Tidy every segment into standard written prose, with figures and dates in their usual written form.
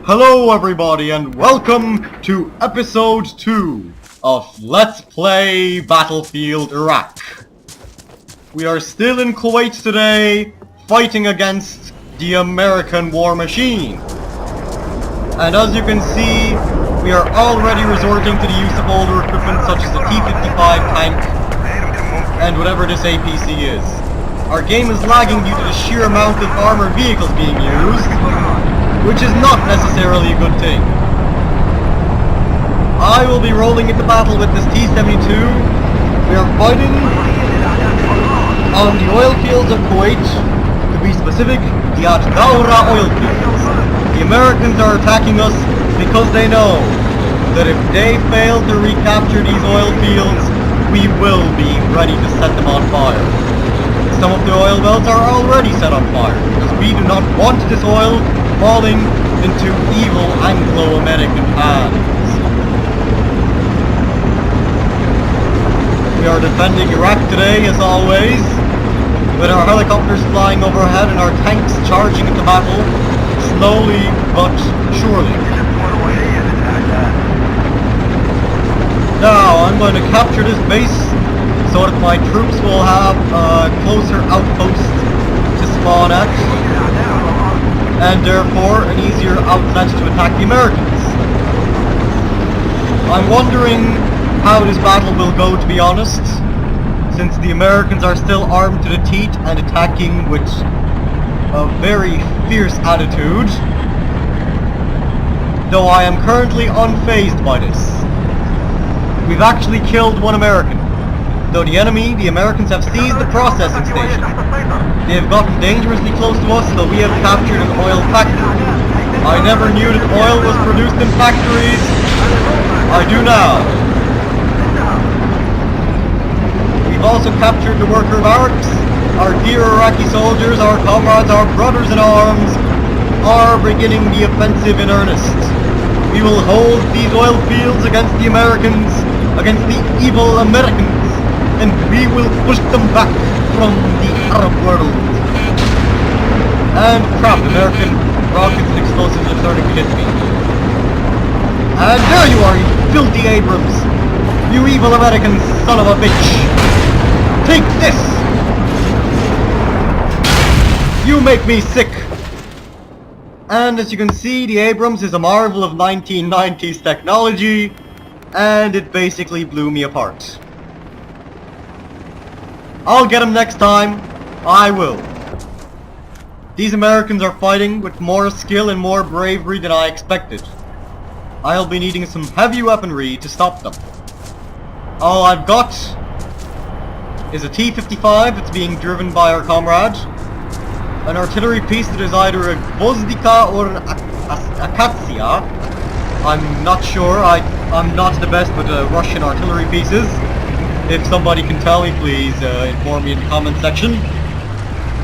Hello everybody and welcome to episode 2 of Let's Play Battlefield Iraq. We are still in Kuwait today, fighting against the American war machine. And as you can see, we are already resorting to the use of older equipment such as the T-55 tank and whatever this APC is. Our game is lagging due to the sheer amount of armored vehicles being used, which is not necessarily a good thing. I will be rolling into battle with this T-72. We are fighting on the oil fields of Kuwait, to be specific, the Al-Dawra oil fields. The Americans are attacking us because they know that if they fail to recapture these oil fields, we will be ready to set them on fire. Some of the oil wells are already set on fire, because we do not want this oil falling into evil Anglo-American hands. We are defending Iraq today, as always, with our helicopters flying overhead and our tanks charging into battle, slowly but surely. Now, I'm going to capture this base so that my troops will have a closer outpost to spawn at, and therefore an easier outlet to attack the Americans. I'm wondering how this battle will go, to be honest, since the Americans are still armed to the teeth and attacking with a very fierce attitude, though I am currently unfazed by this. We've actually killed one American, though the enemy, the Americans, have seized the processing station. They have gotten dangerously close to us, though we have captured an oil factory. I never knew that oil was produced in factories. I do now. We've also captured the worker barracks. Our dear Iraqi soldiers, our comrades, our brothers in arms, are beginning the offensive in earnest. We will hold these oil fields against the Americans, against the evil Americans, and we will push them back from the Arab world. And crap, American rockets and explosives are starting to hit me. And there you are, you filthy Abrams! You evil American son of a bitch! Take this! You make me sick! And as you can see, the Abrams is a marvel of 1990s technology, and it basically blew me apart. I'll get him next time. I will. These Americans are fighting with more skill and more bravery than I expected. I'll be needing some heavy weaponry to stop them. All I've got is a T-55 that's being driven by our comrade, an artillery piece that is either a Gvozdika or an Akatsiya. I'm not sure. I'm not the best with Russian artillery pieces. If somebody can tell me, please inform me in the comment section.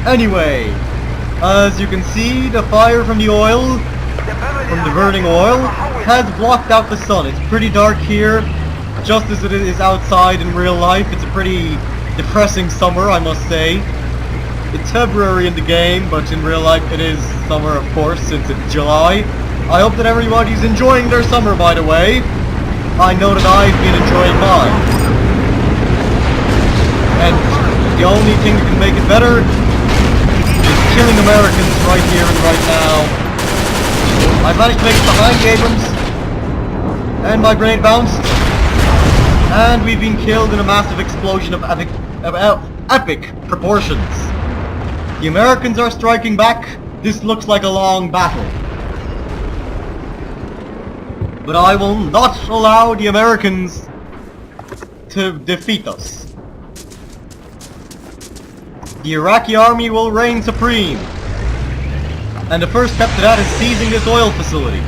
Anyway, as you can see, the fire from the oil, from the burning oil, has blocked out the sun. It's pretty dark here, just as it is outside in real life. It's a pretty depressing summer, I must say. It's February in the game, but in real life it is summer, of course, since it's July. I hope that everybody's enjoying their summer, by the way. I know that I've been enjoying mine. And the only thing that can make it better is killing Americans right here and right now. I managed to make it behind the Abrams, and my grenade bounced, and we've been killed in a massive explosion of epic proportions. The Americans are striking back. This looks like a long battle. But I will not allow the Americans to defeat us. The Iraqi army will reign supreme. And the first step to that is seizing this oil facility,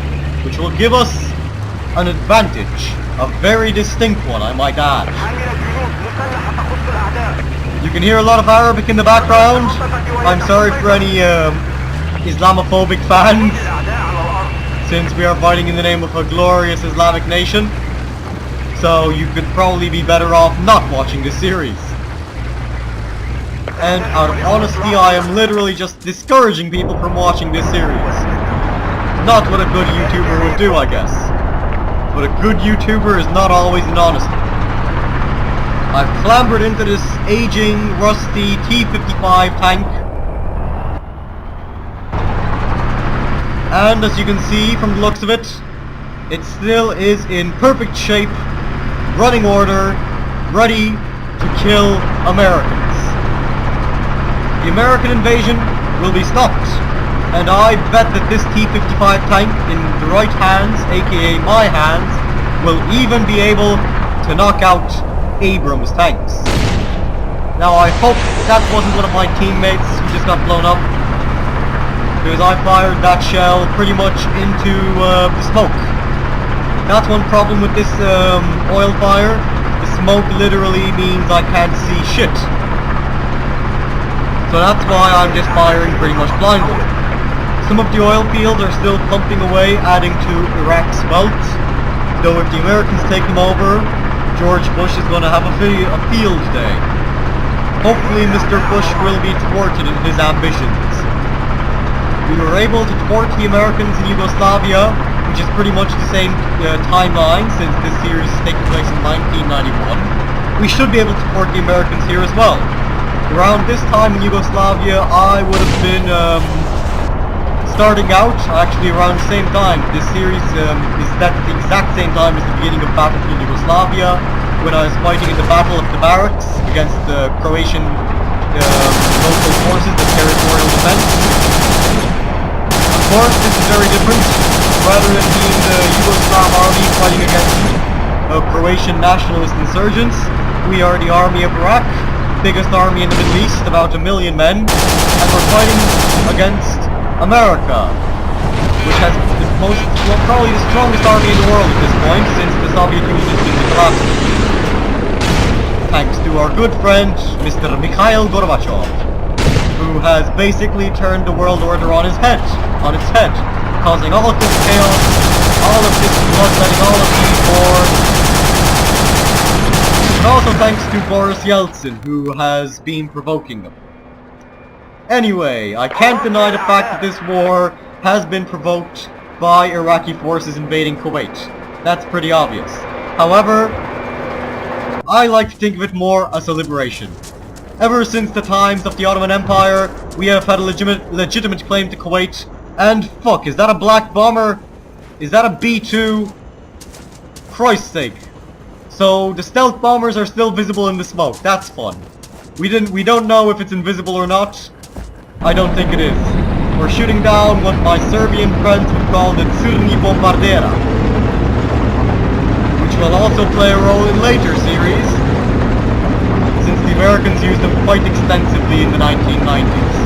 which will give us an advantage. A very distinct one, I might add. You can hear a lot of Arabic in the background. I'm sorry for any Islamophobic fans, since we are fighting in the name of a glorious Islamic nation. So you could probably be better off not watching this series. And out of honesty, I am literally just discouraging people from watching this series. Not what a good YouTuber would do, I guess. But a good YouTuber is not always an honest one. I've clambered into this aging, rusty T-55 tank. And as you can see from the looks of it, it still is in perfect shape, running order, ready to kill Americans. The American invasion will be stopped, and I bet that this T-55 tank in the right hands, aka my hands, will even be able to knock out Abrams tanks. Now I hope that wasn't one of my teammates who just got blown up, because I fired that shell pretty much into the smoke. That's one problem with this oil fire. The smoke literally means I can't see shit. So that's why I'm just firing pretty much blindly. Some of the oil fields are still pumping away, adding to Iraq's wealth. Though if the Americans take them over, George Bush is going to have a field day. Hopefully Mr. Bush will be thwarted in his ambitions. We were able to thwart the Americans in Yugoslavia, which is pretty much the same timeline since this series is taking place in 1991. We should be able to thwart the Americans here as well. Around this time in Yugoslavia, I would have been starting out, actually around the same time. This series is at the exact same time as the beginning of Battlefield Yugoslavia, when I was fighting in the Battle of the Barracks against the Croatian local forces, the territorial defense. Of course, this is very different. Rather than being the Yugoslav army fighting against Croatian nationalist insurgents, we are the army of Iraq, biggest army in the Middle East, about 1 million men, and we're fighting against America, which has probably the strongest army in the world at this point, since the Soviet Union has been collapsed. Thanks to our good friend, Mr. Mikhail Gorbachev, who has basically turned the world order on its head, causing all of this chaos, all of this bloodletting, all of these wars. And also thanks to Boris Yeltsin, who has been provoking them. Anyway, I can't deny the fact that this war has been provoked by Iraqi forces invading Kuwait. That's pretty obvious. However, I like to think of it more as a liberation. Ever since the times of the Ottoman Empire, we have had a legitimate claim to Kuwait. And fuck, is that a black bomber? Is that a B-2? Christ's sake. So the stealth bombers are still visible in the smoke. That's fun. We don't know if it's invisible or not. I don't think it is. We're shooting down what my Serbian friends would call the Crni Bombardera, which will also play a role in later series, since the Americans used them quite extensively in the 1990s.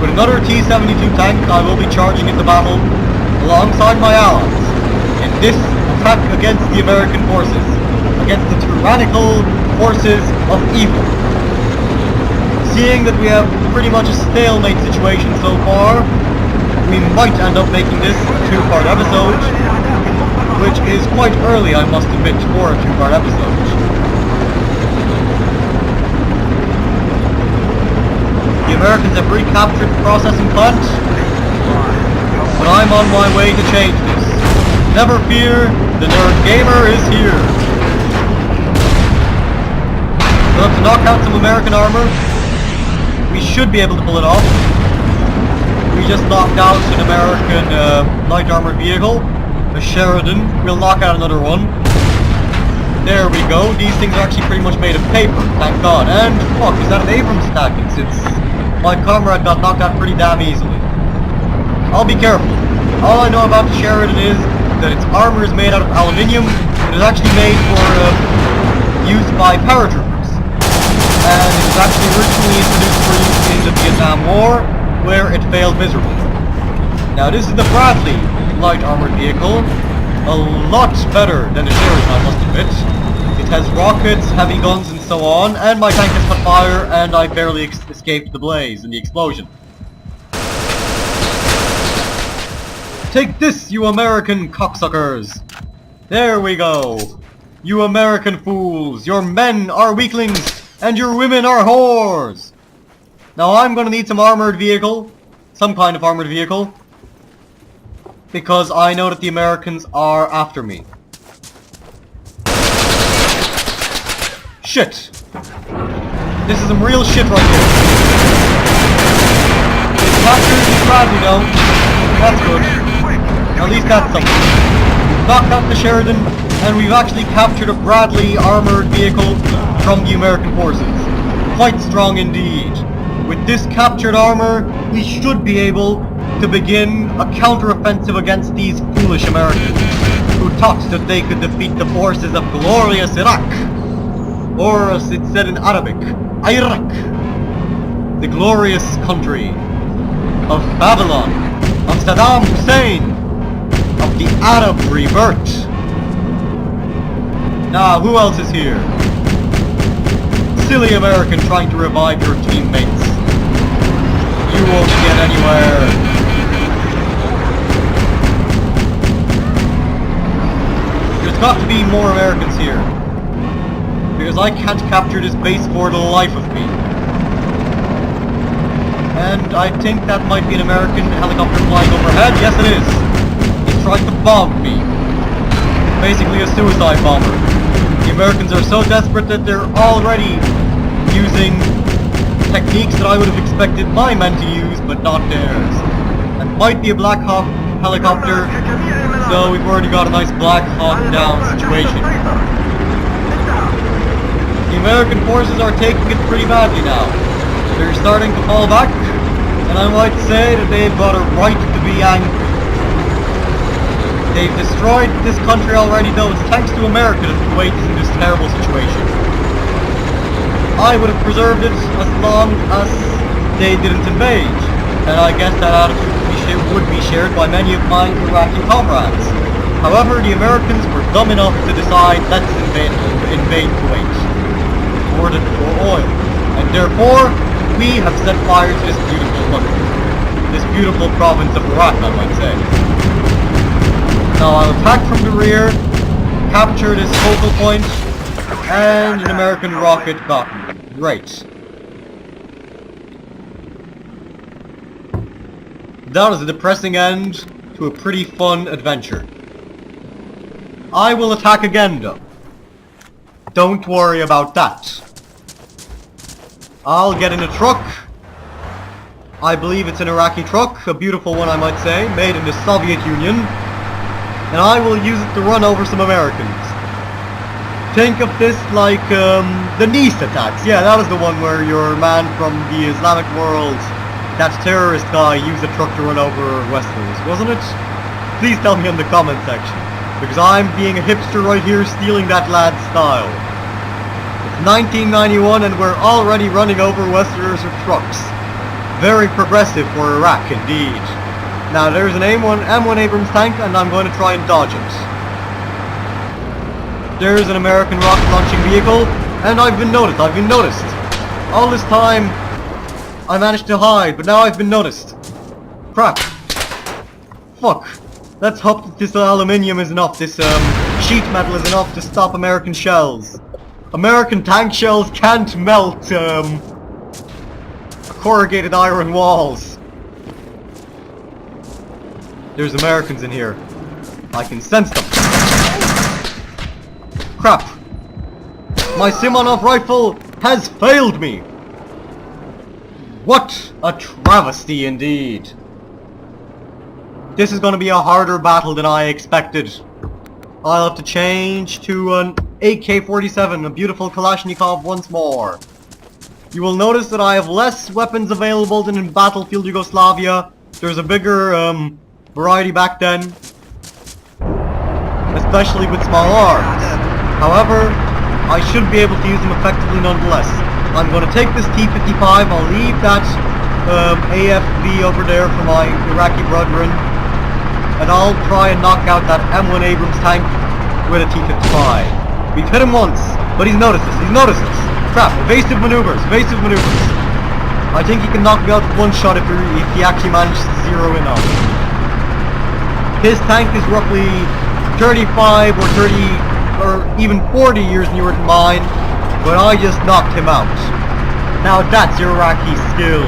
With another T-72 tank, I will be charging into battle alongside my allies in this attack against the American forces, against the tyrannical forces of evil. Seeing that we have pretty much a stalemate situation so far, we might end up making this a two-part episode, which is quite early, I must admit, for a two-part episode. The Americans have recaptured the processing plant, but I'm on my way to change this. Never fear, the Nerd Gamer is here. We'll have to knock out some American armor. We should be able to pull it off. We just knocked out an American light armored vehicle, a Sheridan. We'll knock out another one. There we go. These things are actually pretty much made of paper, thank God. And fuck, is that an Abrams tactic? Since my comrade got knocked out pretty damn easily. I'll be careful. All I know about the Sheridan is that its armor is made out of aluminium. It is actually made for use by paratroopers. And it was actually originally introduced for use in the Vietnam War, where it failed miserably. Now this is the Bradley light armored vehicle. A lot better than the Sheridan, I must admit. It has rockets, heavy guns, and so on, and my tank has caught fire, and I barely escaped the blaze and the explosion. Take this, you American cocksuckers! There we go! You American fools! Your men are weaklings, and your women are whores! Now I'm gonna need some armored vehicle. Some kind of armored vehicle. Because I know that the Americans are after me. Shit! This is some real shit right here. They captured me badly though. That's good. At least that's something. We've knocked out the Sheridan, and we've actually captured a Bradley armored vehicle from the American forces. Quite strong indeed. With this captured armor, we should be able to begin a counter-offensive against these foolish Americans, who thought that they could defeat the forces of glorious Iraq. Or as it's said in Arabic, Iraq. The glorious country of Babylon, of Saddam Hussein, of the Arab rebirth. Now, who else is here? Silly American trying to revive your teammates. You won't get anywhere. There's got to be more Americans here. Because I can't capture this base for the life of me. And I think that might be an American helicopter flying overhead. Yes, it is. He's trying to bomb me. Basically a suicide bomber. The Americans are so desperate that they're already using techniques that I would have expected my men to use, but not theirs. It might be a Black Hawk helicopter, so we've already got a nice Black Hawk down situation. The American forces are taking it pretty badly now. They're starting to fall back, and I might say that they've got a right to be angry. They've destroyed this country already, though it's thanks to America that Kuwait is in this terrible situation. I would have preserved it as long as they didn't invade, and I guess that attitude would be shared by many of my Iraqi comrades. However, the Americans were dumb enough to decide, let's invade Kuwait for oil, and therefore we have set fire to this beautiful country, this beautiful province of Iraq, I might say. Now I'll attack from the rear, capture this focal point, and an American rocket got me. Great. That was a depressing end to a pretty fun adventure. I will attack again though. Don't worry about that. I'll get in a truck. I believe it's an Iraqi truck, a beautiful one I might say, made in the Soviet Union. And I will use it to run over some Americans. Think of this like the Nice attacks. Yeah, that was the one where your man from the Islamic world, that terrorist guy, used a truck to run over Westerners, wasn't it? Please tell me in the comment section, because I'm being a hipster right here stealing that lad's style. It's 1991 and we're already running over Westerners with trucks. Very progressive for Iraq indeed. Now there's an M1 Abrams tank and I'm going to try and dodge it. There's an American rocket launching vehicle and I've been noticed. All this time I managed to hide, but now I've been noticed. Crap. Fuck. Let's hope that this aluminium is enough, this sheet metal is enough to stop American shells. American tank shells can't melt corrugated iron walls. There's Americans in here. I can sense them. Crap. My Simonov rifle has failed me. What a travesty indeed. This is going to be a harder battle than I expected. I'll have to change to an AK-47, a beautiful Kalashnikov once more. You will notice that I have less weapons available than in Battlefield Yugoslavia. There's a bigger variety back then, especially with small arms. However, I should be able to use them effectively nonetheless. I'm going to take this T-55, I'll leave that AFV over there for my Iraqi brethren, and I'll try and knock out that M1 Abrams tank with a T-55. We've hit him once, but he's noticed us, Crap, evasive maneuvers. I think he can knock me out with one shot if he actually manages to zero in on me. His tank is roughly 35 or 30 or even 40 years newer than mine, but I just knocked him out. Now that's Iraqi skills.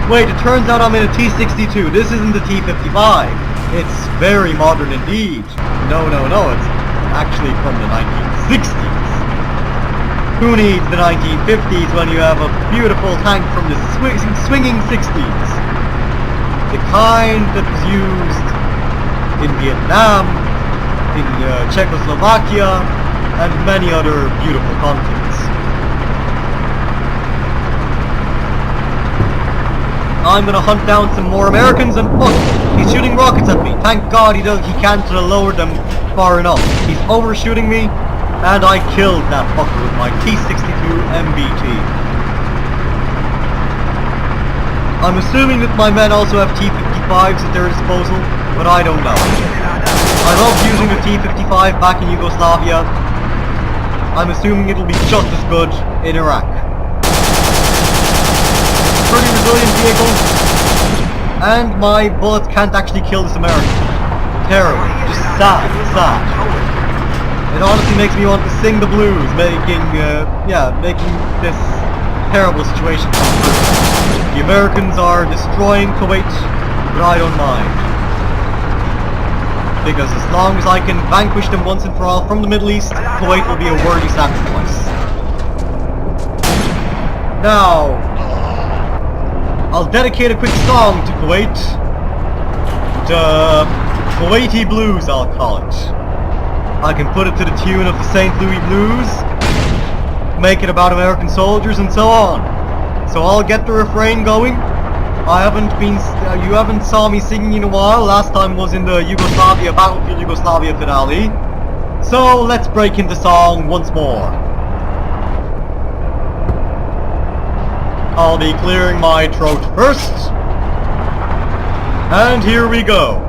Wait, it turns out I'm in a T-62. This isn't the T-55. It's very modern indeed. No, it's actually from the 1960s. Who needs the 1950s when you have a beautiful tank from the swinging 60s? The kind that was used in Vietnam, in Czechoslovakia, and many other beautiful conflicts. I'm gonna hunt down some more Americans and fuck, he's shooting rockets at me. Thank God he can't lower them far enough. He's overshooting me, and I killed that fucker with my T-62 MBT. I'm assuming that my men also have T-55s at their disposal, but I don't know. I love using a T-55 back in Yugoslavia. I'm assuming it'll be just as good in Iraq. Pretty resilient vehicle, and my bullets can't actually kill this American. Terrible, just sad. It honestly makes me want to sing the blues, making this terrible situation come true. The Americans are destroying Kuwait, but I don't mind. Because as long as I can vanquish them once and for all from the Middle East, Kuwait will be a worthy sacrifice. Now, I'll dedicate a quick song to Kuwait. The Kuwaiti Blues, I'll call it. I can put it to the tune of the St. Louis Blues, make it about American soldiers, and so on. So I'll get the refrain going. You haven't saw me singing in a while. Last time was in the Battlefield Yugoslavia finale. So let's break into song once more. I'll be clearing my throat first. And here we go.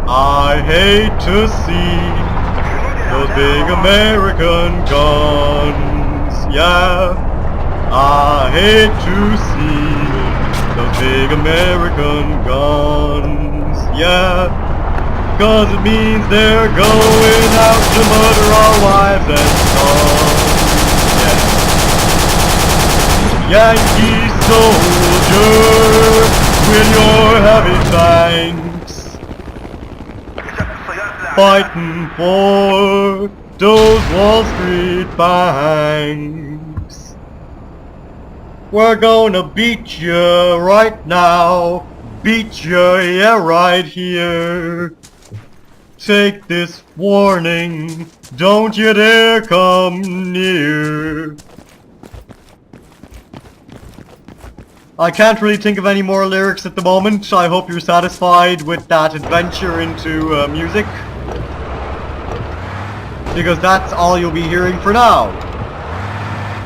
I hate to see those big American guns, yeah. I hate to see those big American guns, yeah. 'Cause it means they're going out to murder our wives and sons, yeah. Yankee soldier, with your heavy tanks, fighting for those Wall Street banks. We're gonna beat you right now, beat you, yeah, right here. Take this warning, don't you dare come near. I can't really think of any more lyrics at the moment. I hope you're satisfied with that adventure into music, because that's all you'll be hearing for now.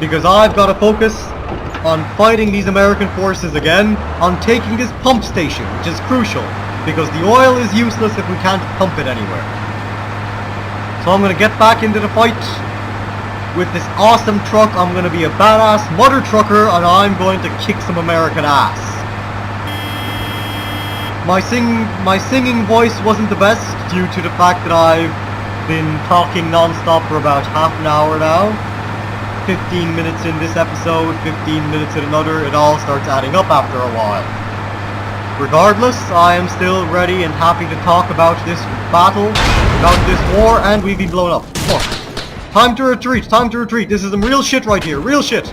Because I've got to focus on fighting these American forces again, on taking this pump station, which is crucial, because the oil is useless if we can't pump it anywhere. So I'm going to get back into the fight. With this awesome truck, I'm going to be a badass mother trucker, and I'm going to kick some American ass. My singing voice wasn't the best due to the fact that I've been talking non-stop for about half an hour now. 15 minutes in this episode, 15 minutes in another, it all starts adding up after a while. Regardless, I am still ready and happy to talk about this battle, about this war, and we've been blown up. Fuck. Time to retreat, this is some real shit right here, real shit.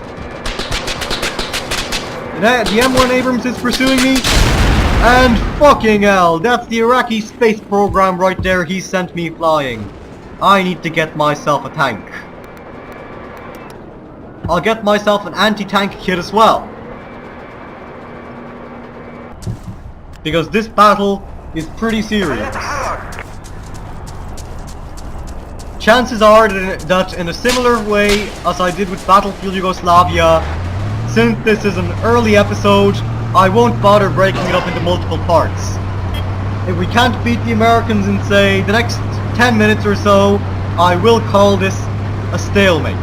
The M1 Abrams is pursuing me, and fucking hell, that's the Iraqi space program right there he sent me flying. I need to get myself a tank. I'll get myself an anti-tank kit as well. Because this battle is pretty serious. Chances are that in a similar way as I did with Battlefield Yugoslavia, since this is an early episode, I won't bother breaking it up into multiple parts. If we can't beat the Americans in, say, the next 10 minutes or so, I will call this a stalemate.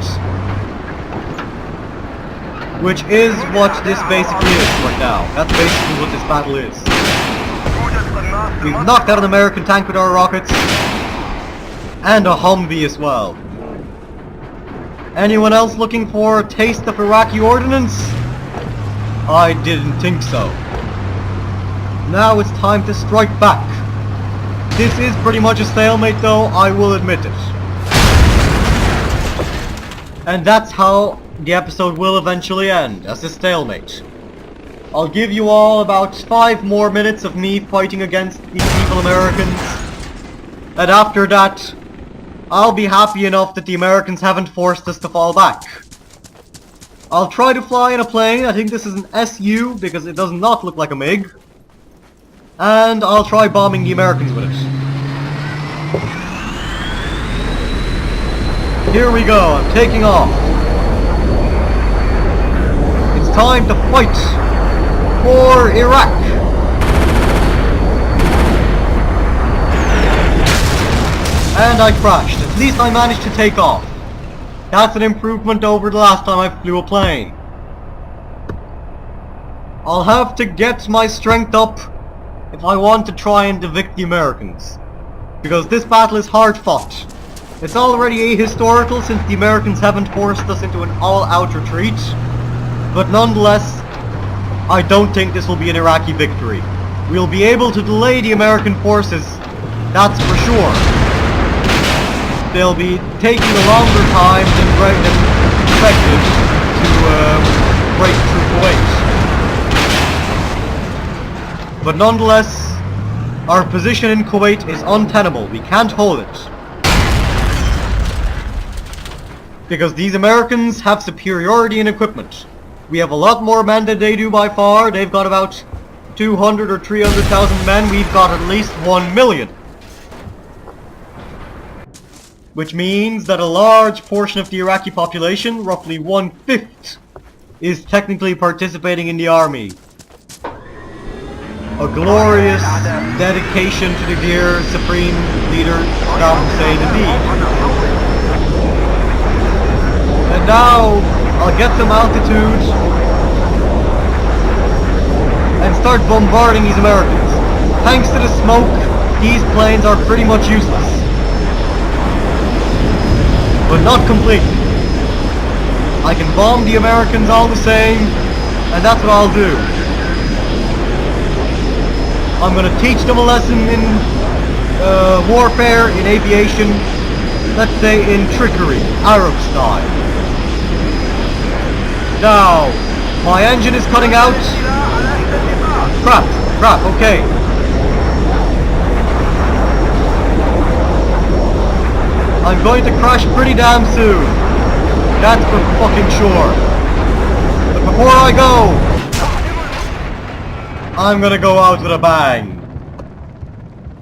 Which is what this basically is right now. That's basically what this battle is. We've knocked out an American tank with our rockets. And a Humvee as well. Anyone else looking for a taste of Iraqi ordnance? I didn't think so. Now it's time to strike back. This is pretty much a stalemate though, I will admit it. And that's how the episode will eventually end, as a stalemate. I'll give you all about 5 more minutes of me fighting against these evil Americans. And after that, I'll be happy enough that the Americans haven't forced us to fall back. I'll try to fly in a plane. I think this is an SU because it does not look like a MiG. And I'll try bombing the Americans with it. Here we go, I'm taking off. It's time to fight for Iraq. And I crashed. At least I managed to take off. That's an improvement over the last time I flew a plane. I'll have to get my strength up if I want to try and evict the Americans. Because this battle is hard fought. It's already ahistorical since the Americans haven't forced us into an all-out retreat. But nonetheless, I don't think this will be an Iraqi victory. We'll be able to delay the American forces, that's for sure. They'll be taking a longer time than expected to break through Kuwait. But nonetheless, our position in Kuwait is untenable. We can't hold it. Because these Americans have superiority in equipment. We have a lot more men than they do by far. They've got about 200 or 300,000 men. We've got at least 1 million. Which means that a large portion of the Iraqi population, roughly 1/5, is technically participating in the army. A glorious dedication to the dear Supreme Leader Saddam Hussein indeed. And now, I'll get some altitude and start bombarding these Americans. Thanks to the smoke, these planes are pretty much useless. But not completely. I can bomb the Americans all the same, and that's what I'll do. I'm gonna teach them a lesson in warfare, in aviation, let's say in trickery, Arab style. Now, my engine is cutting out. Crap, okay. I'm going to crash pretty damn soon. That's for fucking sure. But before I go, I'm gonna go out with a bang.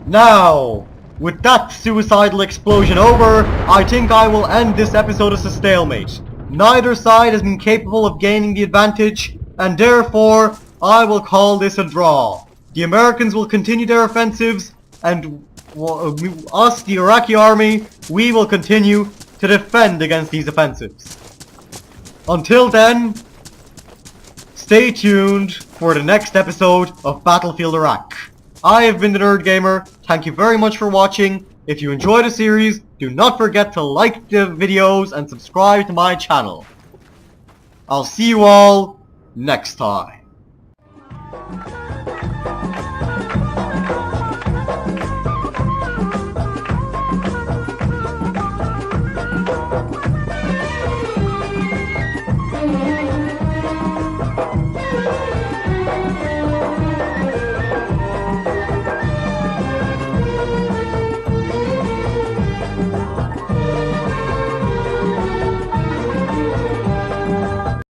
Now, with that suicidal explosion over, I think I will end this episode as a stalemate. Neither side has been capable of gaining the advantage, and therefore, I will call this a draw. The Americans will continue their offensives, and us, the Iraqi army, we will continue to defend against these offensives. Until then, stay tuned for the next episode of Battlefield Iraq. I have been the Nerd Gamer. Thank you very much for watching. If you enjoyed the series, do not forget to like the videos and subscribe to my channel. I'll see you all next time.